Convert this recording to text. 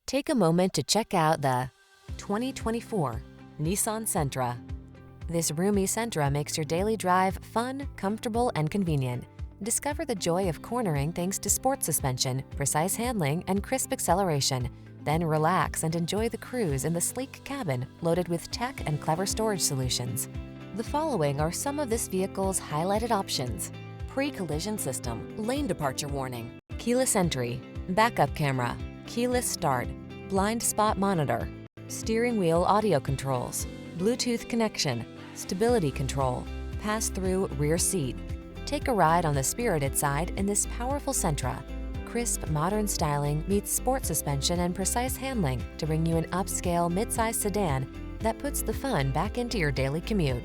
Take a moment to check out the 2024 Nissan Sentra. This roomy Sentra makes your daily drive fun, comfortable, and convenient. Discover the joy of cornering thanks to sport suspension, precise handling, and crisp acceleration. Then relax and enjoy the cruise in the sleek cabin loaded with tech and clever storage solutions. The following are some of this vehicle's highlighted options: pre-collision system, lane departure warning, keyless entry, backup camera, keyless start, blind spot monitor, steering wheel audio controls, Bluetooth connection, stability control, pass-through rear seat. Take a ride on the spirited side in this powerful Sentra. Crisp, modern styling meets sport suspension and precise handling to bring you an upscale midsize sedan that puts the fun back into your daily commute.